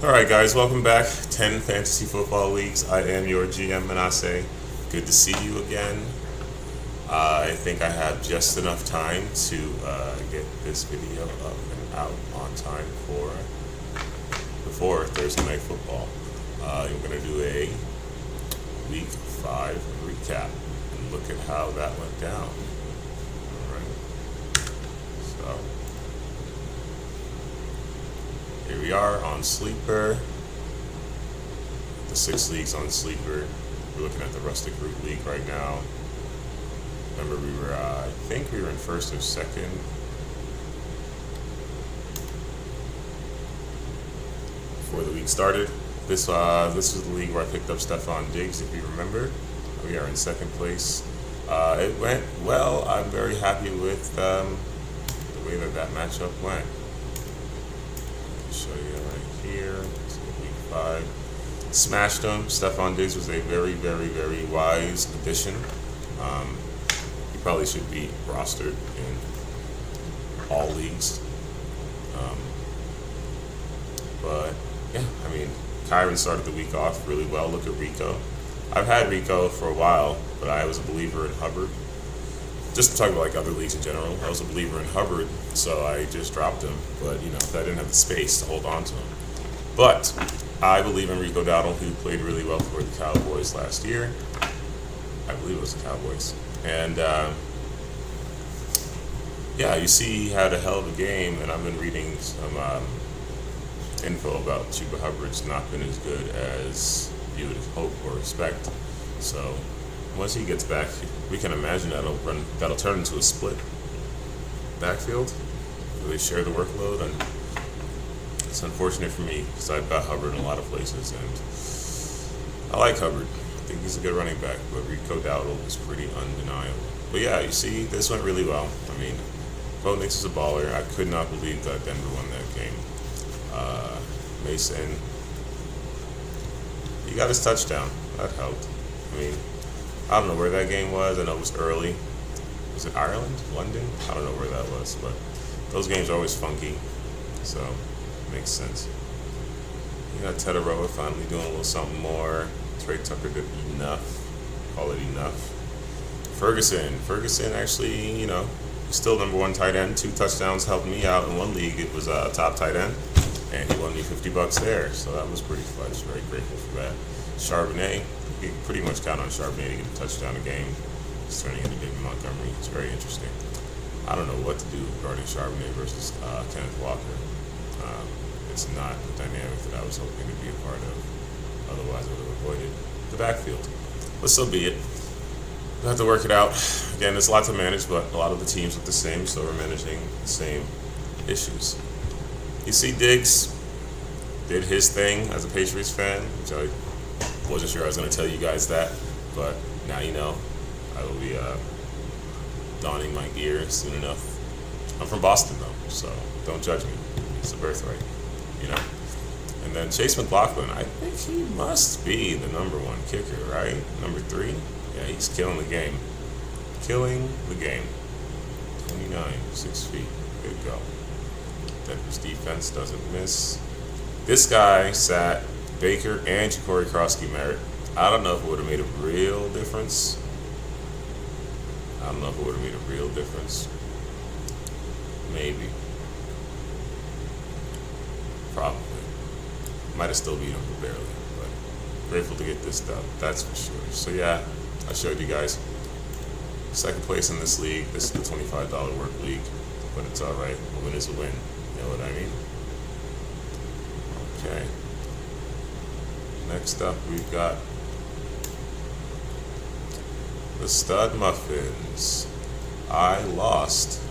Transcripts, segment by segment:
Alright guys, welcome back. 10 Fantasy Football Leagues. I am your GM Manasseh. Good to see you again. I think I have just enough time to get this video up and out on time for before Thursday Night Football. I'm going to do a Week 5 recap and look at how that went down. Alright, so here we are on Sleeper. The 6 leagues on Sleeper. We're looking at the Rustic Root League right now. Remember, we were, I think we were in first or second. Before the week started. This was the league where I picked up Stephon Diggs, if you remember. We are in second place. It went well. I'm very happy with the way that matchup went. Show you right here. It's week 5. Smashed him. Stephon Diggs was a very, very, very wise addition. He probably should be rostered in all leagues. But yeah, I mean, Kyron started the week off really well. Look at Rico. I've had Rico for a while, but I was a believer in Hubbard. Just to talk about like other leagues in general, I was a believer in Hubbard, so I just dropped him. But you know, I didn't have the space to hold on to him. But I believe in Rico Dowdle, who played really well for the Cowboys last year. I believe it was the Cowboys. And yeah, you see he had a hell of a game, and I've been reading some info about Chuba Hubbard's not been as good as you would hope or expect. So once he gets back, we can imagine that'll turn into a split backfield where they share the workload, and it's unfortunate for me because I've got Hubbard in a lot of places, and I like Hubbard. I think he's a good running back, but Rico Dowdle is pretty undeniable. But yeah, you see, this went really well. I mean, Bo Nix is a baller. I could not believe that Denver won that game. Mason, he got his touchdown. That helped. I mean, I don't know where that game was. I know it was early. Was it Ireland? London? I don't know where that was, but those games are always funky, so it makes sense. You got Tetaroa finally doing a little something more. Trey Tucker did enough. Call it enough. Ferguson actually, you know, still number 1 tight end. 2 touchdowns helped me out in one league. It was a top tight end, and he won me $50 there, so that was pretty fun. Very grateful for that. Charbonnet, you can pretty much count on Charbonnet to get a touchdown a game. He's turning into David Montgomery. It's very interesting. I don't know what to do regarding Charbonnet versus Kenneth Walker. It's not the dynamic that I was hoping to be a part of. Otherwise, I would have avoided the backfield. But so be it. We'll have to work it out. Again, there's a lot to manage, but a lot of the teams look the same, so we're managing the same issues. You see, Diggs did his thing as a Patriots fan, which I wasn't sure I was going to tell you guys that, but now you know. I will be donning my gear soon enough. I'm from Boston, though, so don't judge me. It's a birthright, you know. And then Chase McLaughlin, I think he must be the number 1 kicker, right? Number 3? Yeah, he's killing the game. Killing the game. 29, 6 feet. Good go. Denver's defense doesn't miss. This guy sat Baker and Ja'Cory Krosky-Merritt. I don't know if it would have made a real difference. Maybe. Probably. Might have still beat him barely, but grateful to get this done, that's for sure. So yeah, I showed you guys. Second place in this league. This is the $25 work league, but it's all right. A win is a win. You know what I mean? Okay. Next up, we've got the Stud Muffins. I lost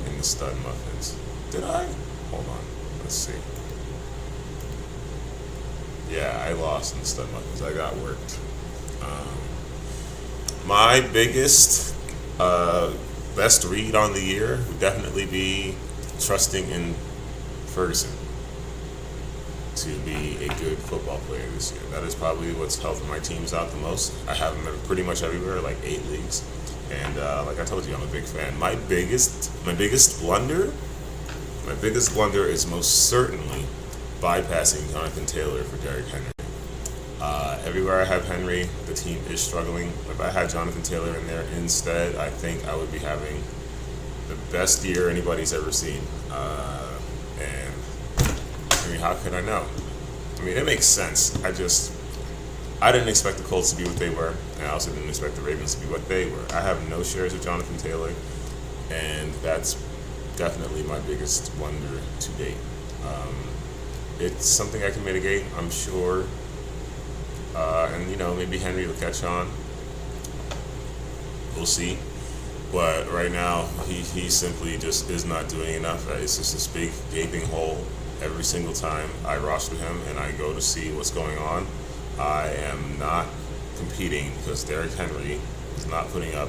in the Stud Muffins. Did I? Hold on. Let's see. Yeah, I lost in the Stud Muffins. I got worked. My biggest, best read on the year would definitely be trusting in Ferguson to be a good football player this year. That is probably what's helping my teams out the most. I have them pretty much everywhere, like 8 leagues. And like I told you, I'm a big fan. My biggest blunder is most certainly bypassing Jonathan Taylor for Derrick Henry. Everywhere I have Henry, the team is struggling. If I had Jonathan Taylor in there instead, I think I would be having the best year anybody's ever seen. And I mean, how could I know? I mean, it makes sense. I didn't expect the Colts to be what they were, and I also didn't expect the Ravens to be what they were. I have no shares of Jonathan Taylor, and that's definitely my biggest wonder to date. It's something I can mitigate, I'm sure. And, maybe Henry will catch on. We'll see. But right now, he simply just is not doing enough. It's just this big gaping hole every single time I roster him and I go to see what's going on. I am not competing because Derrick Henry is not putting up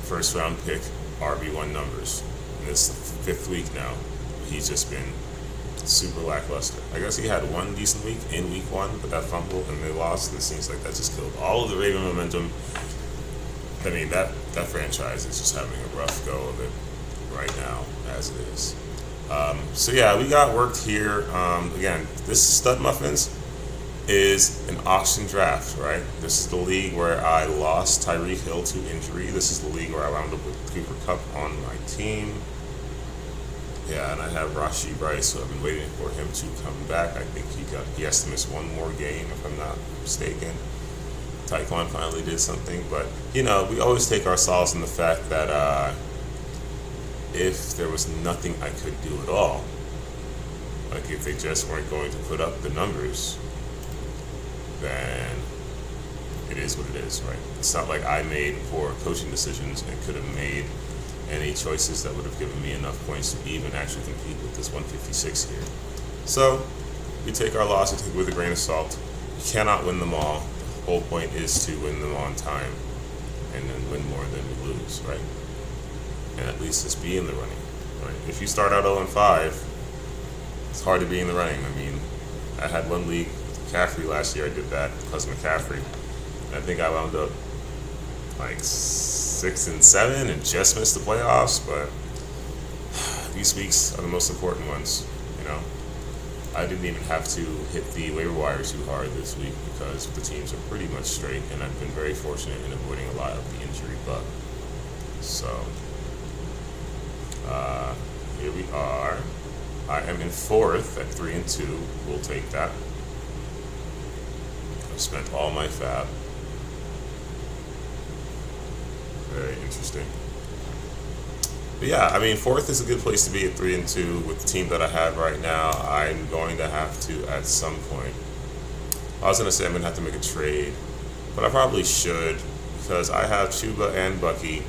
first round pick RB1 numbers. And it's the 5th week now. He's just been super lackluster. I guess he had one decent week in week 1, but that fumble and they lost, and it seems like that just killed all of the Raven momentum. I mean, that franchise is just having a rough go of it right now, as it is. So yeah, we got worked here. Again, this Stud Muffins is an auction draft, right? This is the league where I lost Tyreek Hill to injury. This is the league where I wound up with Cooper Kupp on my team. Yeah, and I have Rashee Rice, so I've been waiting for him to come back. I think he has to miss one more game, if I'm not mistaken. Tyquan finally did something, but we always take our solace in the fact that if there was nothing I could do at all, like if they just weren't going to put up the numbers, then it is what it is, right? It's not like I made poor coaching decisions and could have made any choices that would have given me enough points to even actually compete with this 156 here. So we take our loss, we take it with a grain of salt. You cannot win them all. The whole point is to win them on time and then win more than we lose, right? And at least just be in the running, right? If you start out 0-5, it's hard to be in the running. I mean, I had one league with McCaffrey last year. I did that because of McCaffrey. And I think I wound up like 6-7 and just missed the playoffs, but these weeks are the most important ones, I didn't even have to hit the waiver wire too hard this week because the teams are pretty much straight, and I've been very fortunate in avoiding a lot of the injury bug. So, here we are. I am in 4th at 3-2. We'll take that. I've spent all my fab. Very interesting. But yeah, I mean, 4th is a good place to be at 3-2 with the team that I have right now. I'm going to have to at some point. I was going to say I'm going to have to make a trade, but I probably should because I have Chuba and Bucky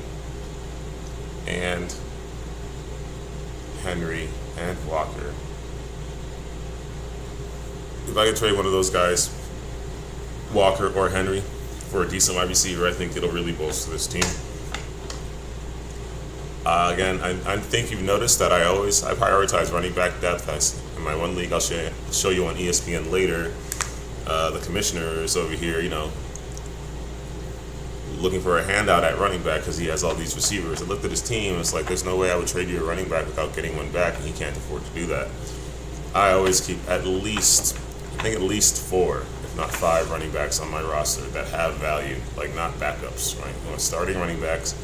and Henry and Walker. If I can trade one of those guys, Walker or Henry, for a decent wide receiver, I think it'll really bolster this team. Again, I think you've noticed that I prioritize running back depth. In my one league, I'll show you on ESPN later. The commissioner is over here, looking for a handout at running back because he has all these receivers. I looked at his team. It's like there's no way I would trade you a running back without getting one back, and he can't afford to do that. I always keep at least 4, if not 5 running backs on my roster that have value, like not backups, right? Starting running backs,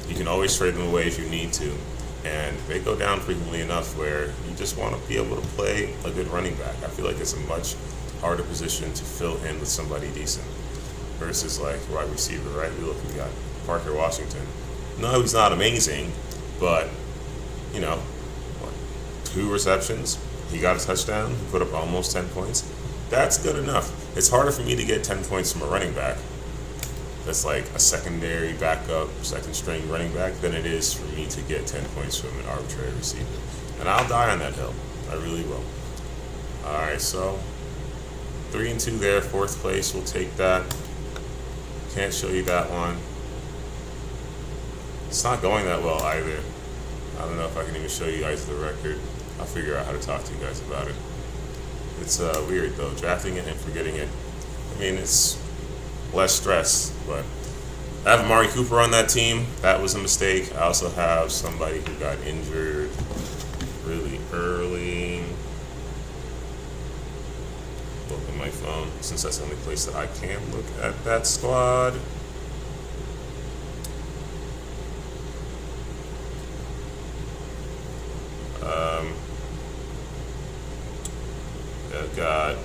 you can always trade them away if you need to, and they go down frequently enough where you just want to be able to play a good running back. I feel like it's a much harder position to fill in with somebody decent versus like wide receiver, right? We got Parker Washington. No, he's not amazing, but 2 receptions, he got a touchdown, he put up almost 10 points. That's good enough. It's harder for me to get 10 points from a running back that's like a secondary backup, second string running back than it is for me to get 10 points from an arbitrary receiver. And I'll die on that hill. I really will. All right, so 3-2 there, 4th place. We'll take that. Can't show you that one. It's not going that well either. I don't know if I can even show you guys the record. I'll figure out how to talk to you guys about it. It's weird though, drafting it and forgetting it. I mean, it's less stress, but I have Amari Cooper on that team. That was a mistake. I also have somebody who got injured really early. my phone since that's the only place that I can look at that squad. I've got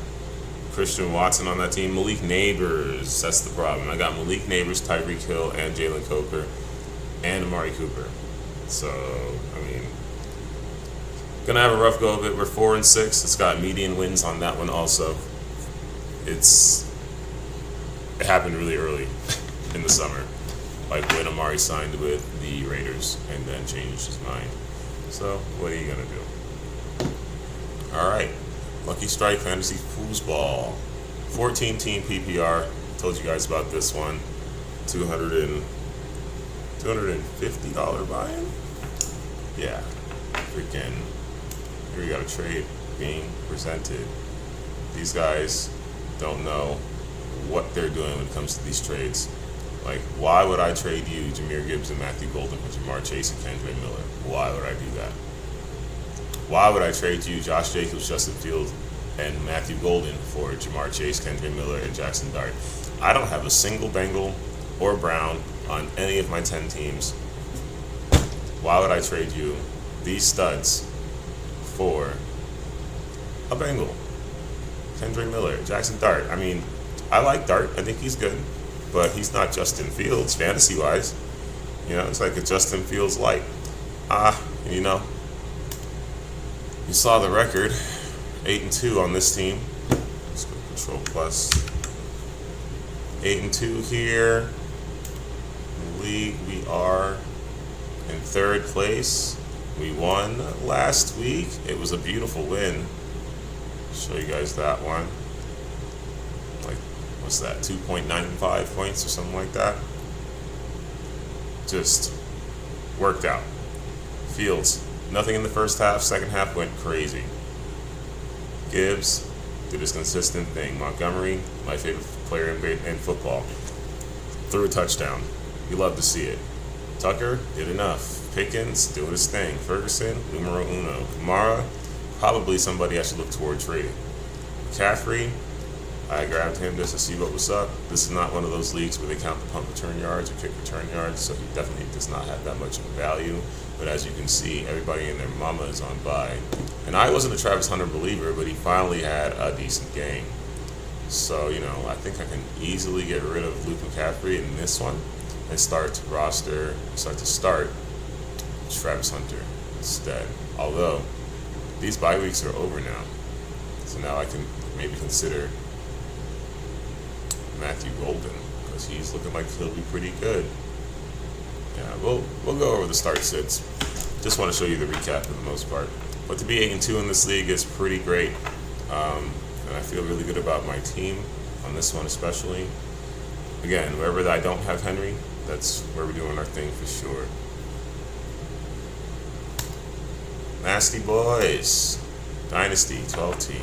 Christian Watson on that team. Malik Neighbors, that's the problem. I got Malik Neighbors, Tyreek Hill, and Jalen Coker, and Amari Cooper. So, I mean, gonna have a rough go of it. We're 4-6. It's got median wins on that one also. It happened really early in the summer, like when Amari signed with the Raiders and then changed his mind. So, what are you gonna do? All right. Lucky Strike Fantasy Foosball. 14-team PPR. Told you guys about this one. $250 buy-in? Yeah. Freaking. Here we got a trade being presented. These guys don't know what they're doing when it comes to these trades. Like, why would I trade you, Jahmyr Gibbs and Matthew Golden, for Jamar Chase and Kendra Miller? Why would I do that? Why would I trade you Josh Jacobs, Justin Fields, and Matthew Golden for Jamar Chase, Kendra Miller, and Jackson Dart? I don't have a single Bengal or Brown on any of my 10 teams. Why would I trade you these studs for a Bengal? Kendra Miller, Jackson Dart. I mean, I like Dart. I think he's good. But he's not Justin Fields, fantasy-wise. You know, it's like a Justin Fields light. You know, you saw the record, 8-2 on this team. Let's go Control Plus. 8-2 here. In the league, we are in 3rd place. We won last week. It was a beautiful win. I'll show you guys that one. Like, what's that? 2.95 points or something like that. Just worked out. Fields, nothing in the first half. Second half went crazy. Gibbs did his consistent thing. Montgomery, my favorite player in football, threw a touchdown. You love to see it. Tucker did enough. Pickens doing his thing. Ferguson, numero uno. Kamara, probably somebody I should look toward trading. McCaffrey, I grabbed him just to see what was up. This is not one of those leagues where they count the punt return yards or kick return yards, so he definitely does not have that much of a value. But as you can see, everybody and their mama is on bye. And I wasn't a Travis Hunter believer, but he finally had a decent game. So, you know, I think I can easily get rid of Luke McCaffrey in this one and start to start Travis Hunter instead. Although, these bye weeks are over now. So now I can maybe consider Matthew Golden, because he's looking like he'll be pretty good. Yeah, we'll go over the start sits. Just want to show you the recap for the most part. But to be 8-2 in this league is pretty great. And I feel really good about my team on this one especially. Again, wherever I don't have Henry, that's where we're doing our thing for sure. Nasty Boys. Dynasty, 12T.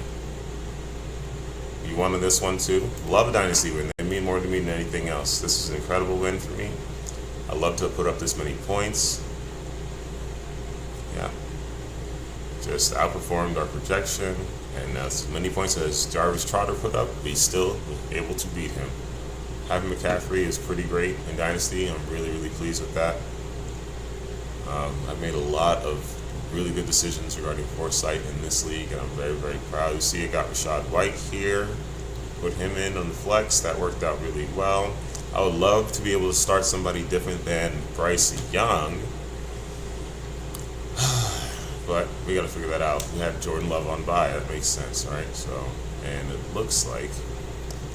You wanted this one too? Love a Dynasty win. They mean more to me than anything else. This is an incredible win for me. I love to put up this many points. Yeah. Just outperformed our projection. And as many points as Jarvis Trotter put up, we still were able to beat him. Having McCaffrey is pretty great in Dynasty. I'm really, really pleased with that. I've made a lot of really good decisions regarding foresight in this league, and I'm very, very proud. You see, I got Rashad White here. Put him in on the flex. That worked out really well. I would love to be able to start somebody different than Bryce Young. But we got to figure that out. We had Jordan Love on bye. That makes sense, right? So, and it looks like,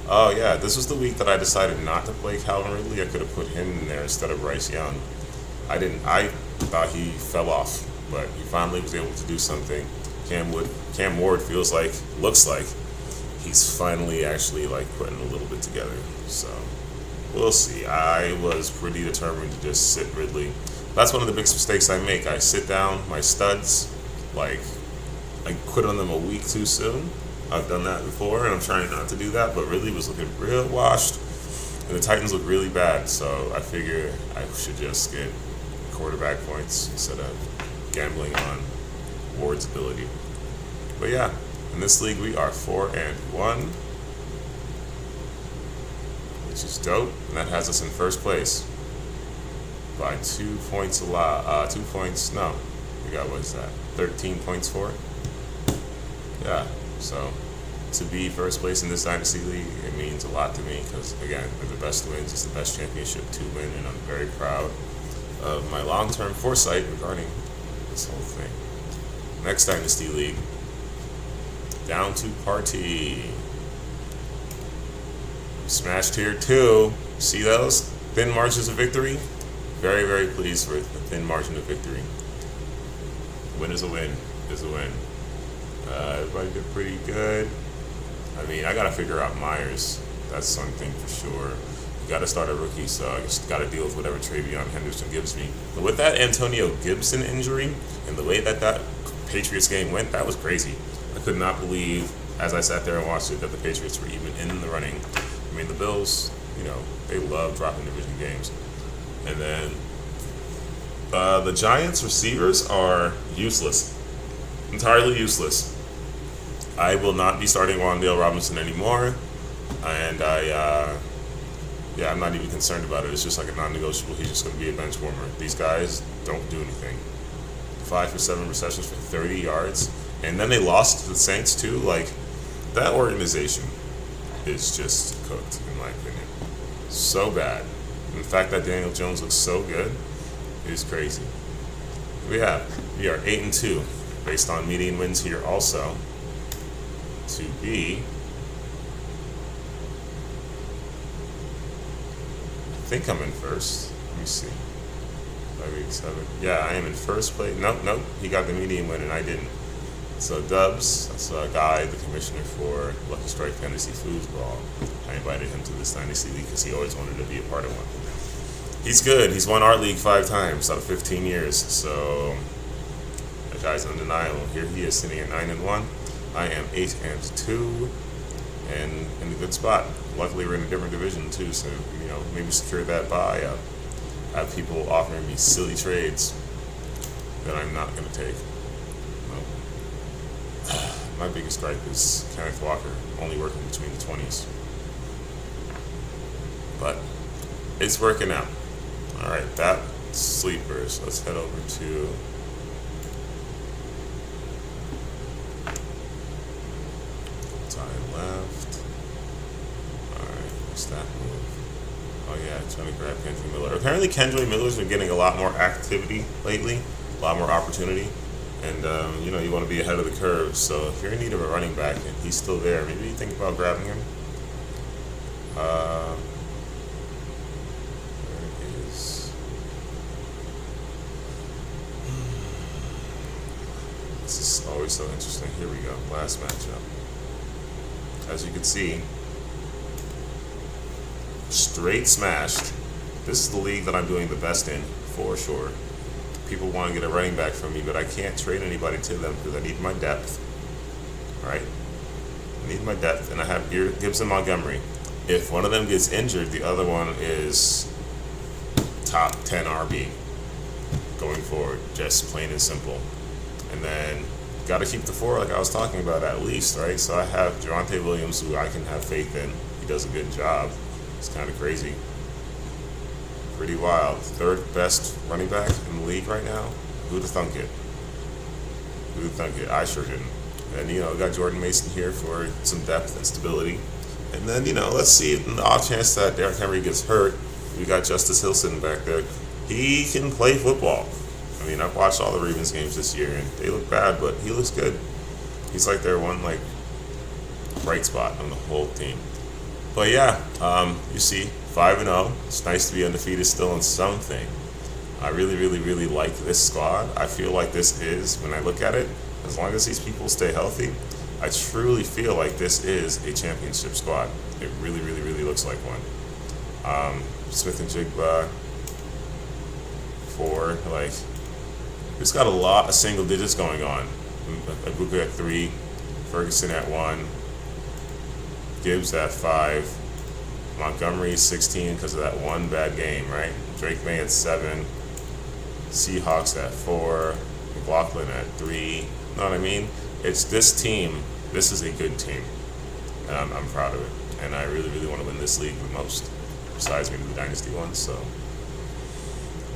oh yeah, this was the week that I decided not to play Calvin Ridley. I could have put him in there instead of Bryce Young. I thought he fell off, but he finally was able to do something. Cam Ward looks like he's finally actually like putting a little bit together. So we'll see. I was pretty determined to just sit Ridley. That's one of the big mistakes I make. I sit down my studs, like I quit on them a week too soon. I've done that before, and I'm trying not to do that, but Ridley was looking real washed, and the Titans look really bad, so I figure I should just get quarterback points instead of gambling on Ward's ability. But yeah, in this league we are 4-1. which is dope, and that has us in first place by 2 points a lot. 2 points, no, we got, what is that, 13 points for it? Yeah, so to be first place in this Dynasty League, it means a lot to me because, again, they're the best wins, it's the best championship to win, and I'm very proud of my long-term foresight regarding this whole thing. Next Dynasty League, down to party. Smashed here too. See those thin margins of victory? Very, very pleased with the thin margin of victory. Win is a win. Is a win. Everybody did pretty good. I mean, I gotta figure out Myers. That's something for sure. You gotta start a rookie, so I just gotta deal with whatever Travion Henderson gives me. But with that Antonio Gibson injury and the way that Patriots game went, that was crazy. I could not believe, as I sat there and watched it, that the Patriots were even in the running. I mean, the Bills, they love dropping division games. And then the Giants receivers are useless. Entirely useless. I will not be starting Wan'Dale Robinson anymore. And I'm not even concerned about it. It's just like a non-negotiable. He's just going to be a bench warmer. These guys don't do anything. 5 for 7 receptions for 30 yards. And then they lost to the Saints too. Like, that organization is just cooked, in my opinion. So bad. And the fact that Daniel Jones looks so good is crazy. We are 8-2, based on median wins here also, to be, I think I'm in first. Let me see. 5, 8, 7. Yeah, I am in first place. Nope. He got the median win and I didn't. So Dubs, that's a guy, the commissioner for Lucky Strike Fantasy Foosball. I invited him to this Dynasty League because he always wanted to be a part of one. He's good. He's won our league 5 times out of 15 years. So that guy's undeniable. Here he is sitting at 9-1. I am 8-2, and in a good spot. Luckily, we're in a different division too, so maybe secure that buy. I have people offering me silly trades that I'm not going to take. My biggest gripe is Kenneth Walker only working between the 20s. But it's working out. Alright, that sleepers. Let's head over to time left. Alright, what's that move? Oh yeah, trying to grab Kendra Miller. Apparently Kendra Miller's been getting a lot more activity lately, a lot more opportunity. And, you want to be ahead of the curve. So if you're in need of a running back and he's still there, maybe you think about grabbing him. Where is... This is always so interesting. Here we go. Last matchup. As you can see, straight smashed. This is the league that I'm doing the best in, for sure. People want to get a running back from me, but I can't trade anybody to them because I need my depth. Right? I need my depth, and I have Gibson Montgomery. If one of them gets injured, the other one is top 10 RB going forward, just plain and simple. And then got to keep the 4 like I was talking about at least, right? So I have Javonte Williams, who I can have faith in. He does a good job. It's kind of crazy. Pretty wild. 3rd best running back in the league right now. Who'd have thunk it? Who'd have thunk it? I sure didn't. And, got Jordan Mason here for some depth and stability. And then, let's see, in the off chance that Derrick Henry gets hurt, we got Justice Hill sitting back there. He can play football. I mean, I've watched all the Ravens games this year, and they look bad, but he looks good. He's like their one, bright spot on the whole team. But yeah, you see, 5-0. It's nice to be undefeated still in something. I really, really, really like this squad. I feel like this is, when I look at it, as long as these people stay healthy, I truly feel like this is a championship squad. It really, really, really looks like one. Smith and Jigba, 4. It's got a lot of single digits going on. Abuka at 3, Ferguson at 1, Gibbs at 5, Montgomery 16 because of that one bad game, right? Drake May at 7, Seahawks at 4, McLaughlin at 3. You know what I mean? It's this team. This is a good team, and I'm proud of it. And I really, really want to win this league the most. besides maybe the dynasty ones. So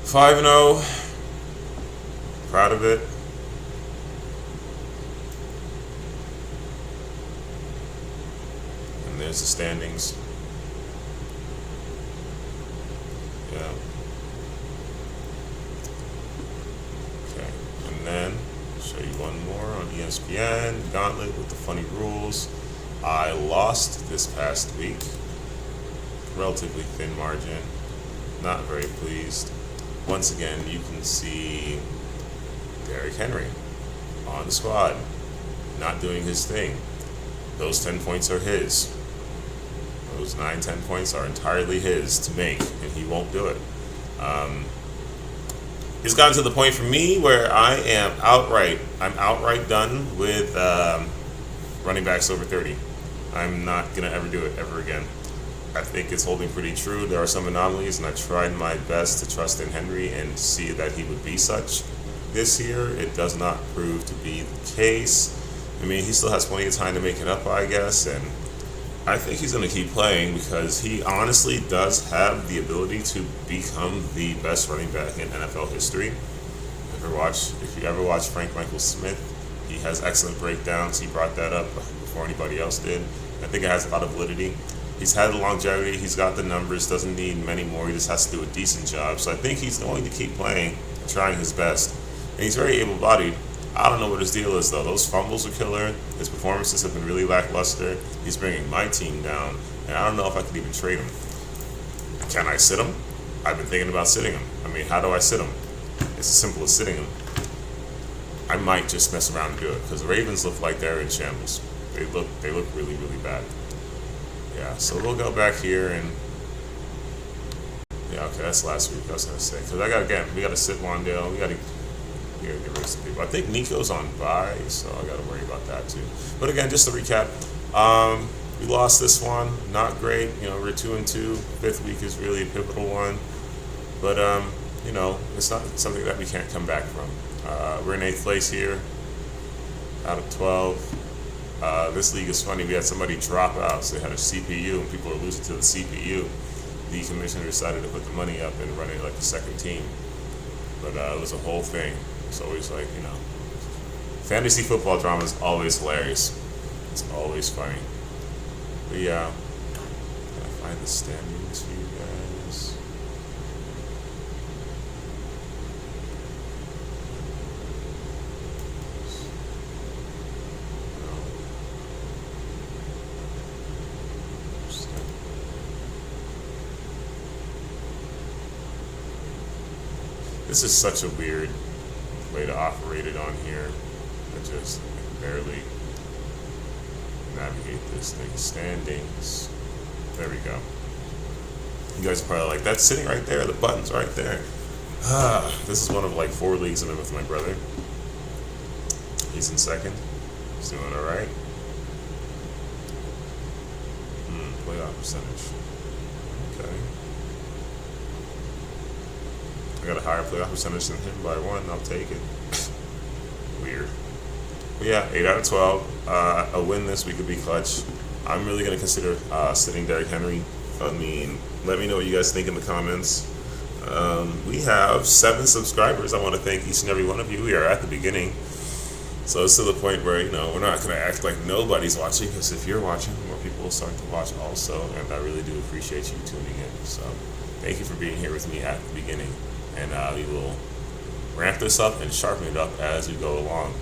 5-0, proud of it. And there's the standings. Yeah. Okay, and then show you one more on ESPN Gauntlet with the funny rules. I lost this past week, relatively thin margin. Not very pleased. Once again, you can see Derrick Henry on the squad, not doing his thing. Those 10 points are his. Those 9-10 points are entirely his to make, and he won't do it. It's gotten to the point for me where I'm outright done with running backs over 30. I'm not gonna ever do it ever again. I think it's holding pretty true. There are some anomalies, and I tried my best to trust in Henry and see that he would be such. This year, it does not prove to be the case. I mean, he still has plenty of time to make it up, I guess, and I think he's going to keep playing because he honestly does have the ability to become the best running back in NFL history. If you ever watch Frank Michael Smith, he has excellent breakdowns. He brought that up before anybody else did. I think it has a lot of validity. He's had the longevity, he's got the numbers, doesn't need many more, he just has to do a decent job. So I think he's going to keep playing, trying his best. And he's very able-bodied. I don't know what his deal is, though. Those fumbles are killer. His performances have been really lackluster. He's bringing my team down, and I don't know if I could even trade him. Can I sit him? I've been thinking about sitting him. I mean, how do I sit him? It's as simple as sitting him. I might just mess around and do it, because the Ravens look like they're in shambles. They look really, really bad. Yeah, so we'll go back here and yeah, okay, that's last week. I was gonna say because we gotta sit Wandale. We gotta get rid of some people. I think Nico's on bye, so I gotta worry about that too. But again, just to recap, we lost this one. Not great. We're 2-2. Fifth week is really a pivotal one, but it's not something that we can't come back from. We're in 8th place here, out of 12. This league is funny. We had somebody drop out, so they had a CPU, and people are losing to the CPU. The commissioner decided to put the money up and run it like the second team. But it was a whole thing. It's always like, fantasy football drama is always hilarious. It's always funny. But yeah, can I find the standings for you guys? This is such a weird way to operate it on here. I just barely navigate this thing. Standings. There we go. You guys are probably like, that's sitting right there. The button's right there. This is one of like 4 leagues I'm in with my brother. He's in second. He's doing all right. Playoff percentage. Okay. I got a higher playoff percentage than him by 1. I'll take it. Weird. But yeah, 8 out of 12. A win this week would be clutch. I'm really going to consider sitting Derrick Henry. I mean, let me know what you guys think in the comments. We have 7 subscribers. I want to thank each and every one of you. We are at the beginning. So it's to the point where, we're not going to act like nobody's watching, because if you're watching, more people will start to watch also. And I really do appreciate you tuning in. So thank you for being here with me at the beginning. And we will ramp this up and sharpen it up as we go along.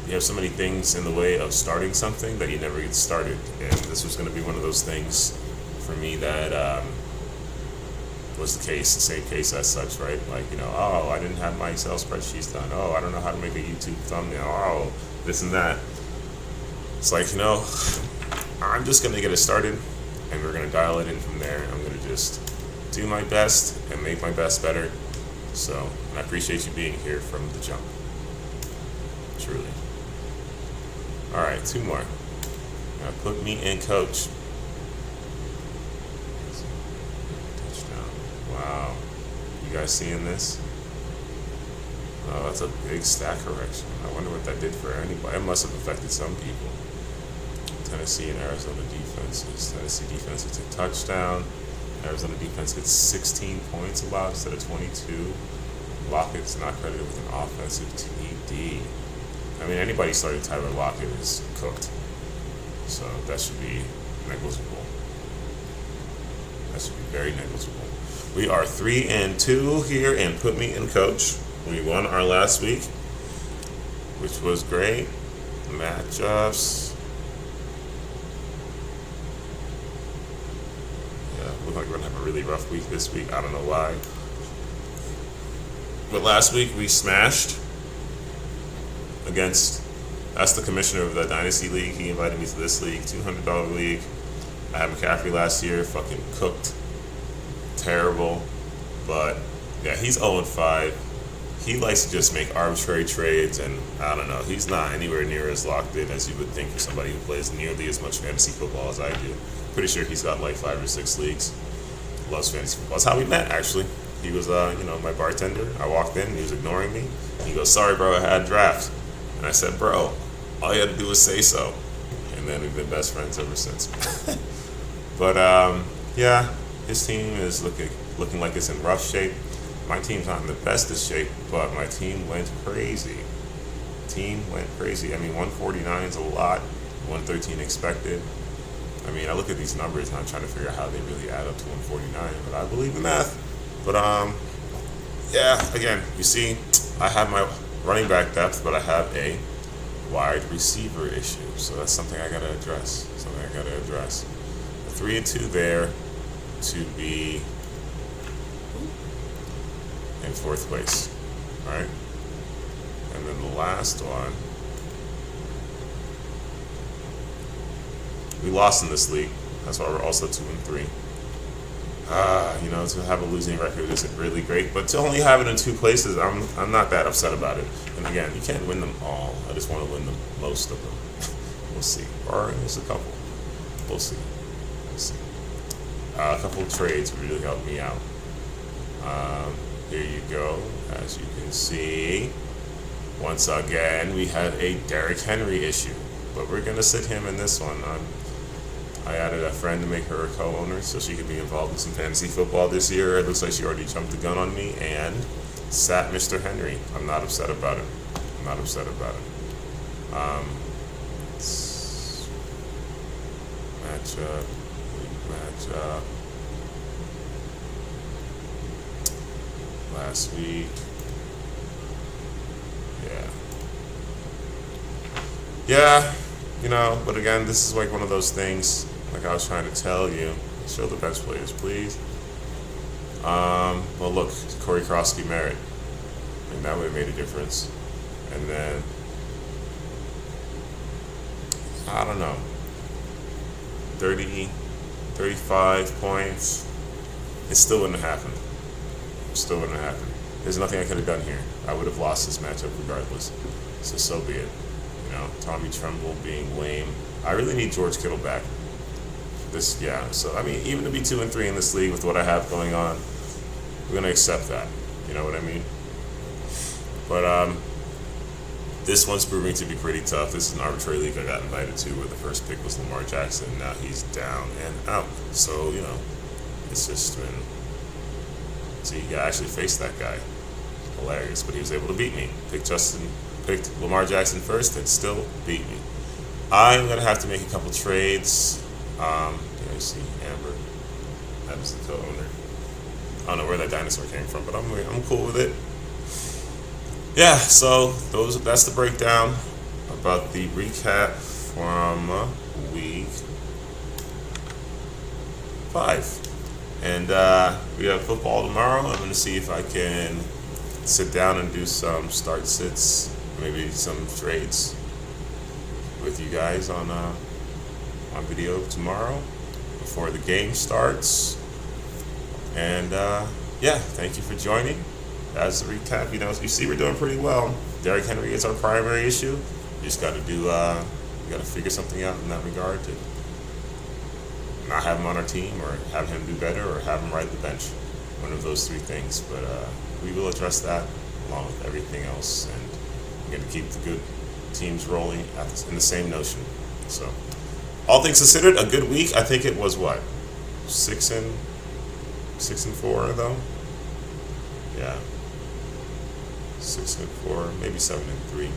You have so many things in the way of starting something that you never get started. And this was going to be one of those things for me that was the same case as such, right? Like, oh, I didn't have my Excel spreadsheets done. Oh, I don't know how to make a YouTube thumbnail. Oh, this and that. It's like, I'm just going to get it started, and we're going to dial it in from there. I'm going to just do my best and make my best better. So, and I appreciate you being here from the jump. Truly. All right, 2 more. Now put me in coach. Touchdown. Wow. You guys seeing this? Oh, that's a big stack correction. I wonder what that did for anybody. It must have affected some people. Tennessee and Arizona defenses. Tennessee defense gets a touchdown. Arizona defense gets 16 points allowed instead of 22. Lockett's not credited with an offensive TD. I mean, anybody starting Tyler Lockett is cooked. So that should be negligible. That should be very negligible. We are 3-2 here and put me in coach. We won our last week, which was great. Matchups. Yeah, look like we're gonna have a really rough week this week. I don't know why. But last week we smashed against, that's the commissioner of the Dynasty League. He invited me to this league, $200 league. I had McCaffrey last year, fucking cooked. Terrible. But yeah, he's 0-5. He likes to just make arbitrary trades, and I don't know, he's not anywhere near as locked in as you would think for somebody who plays nearly as much fantasy football as I do. Pretty sure he's got like 5 or 6 leagues. Loves fantasy football. That's how we met, actually. He was, my bartender. I walked in, and he was ignoring me. He goes, "Sorry, bro, I had a draft." And I said, "Bro, all you had to do was say so." And then we've been best friends ever since. But yeah, his team is looking like it's in rough shape. My team's not in the best of shape, but my team went crazy. I mean, 149 is a lot. 113 expected. I mean, I look at these numbers and I'm trying to figure out how they really add up to 149. But I believe in math. But yeah. Again, you see, I have my running back depth, but I have a wide receiver issue. So that's something I gotta address. A 3-2 there to be in 4th place. Alright? And then the last one. We lost in this league. That's why we're also 2-3. To have a losing record isn't really great, but to only have it in 2 places, I'm not that upset about it. And again, you can't win them all. I just want to win most of them. We'll see. Or there's a couple. We'll see. A couple of trades really helped me out. Here you go. As you can see, once again, we had a Derrick Henry issue, but we're gonna sit him in this one. I added a friend to make her a co-owner so she could be involved in some fantasy football this year. It looks like she already jumped the gun on me and sat Mr. Henry. I'm not upset about it. Matchup. Last week. Yeah, but again, this is like one of those things, like I was trying to tell you. Show the bench players, please. Well, look, Corey Krosky Merritt. I mean, that would have made a difference. And then, I don't know, 30, 35 points. It still wouldn't have happened. There's nothing I could have done here. I would have lost this matchup regardless. So be it. Tommy Tremble being lame. I really need George Kittle back. So I mean, even to be 2-3 in this league with what I have going on, we're gonna accept that. You know what I mean? But this one's proving to be pretty tough. This is an arbitrary league I got invited to where the first pick was Lamar Jackson. Now he's down and out. So, it's just been... So you actually face that guy. Hilarious, but he was able to beat me. Picked Lamar Jackson first and still beat me. I'm going to have to make a couple trades. You see Amber. That is the co-owner. I don't know where that dinosaur came from, but I'm cool with it. Yeah, so that's the breakdown about the recap from week 5. And we have football tomorrow. I'm going to see if I can sit down and do some start sits, maybe some trades with you guys on video tomorrow before the game starts. And thank you for joining. As a recap, you see we're doing pretty well. Derrick Henry is our primary issue. We just got to we got to figure something out in that regard to not have him on our team, or have him do better, or have him ride the bench. One of those 3 things. But we will address that along with everything else, and we're going to keep the good teams rolling in the same notion. So all things considered, a good week. I think it was what, 6-4 though. Yeah, 6-4, maybe 7-3.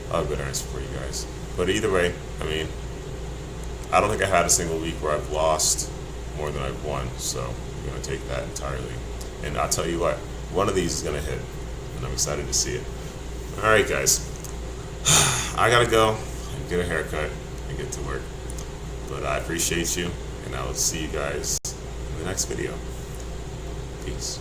I'll have a good answer for you guys. But either way, I mean, I don't think I had a single week where I've lost more than I've won. So I'm gonna take that entirely. And I'll tell you what, one of these is gonna hit, and I'm excited to see it. All right, guys. I gotta go and get a haircut and get to work. But I appreciate you, and I will see you guys in the next video. Peace.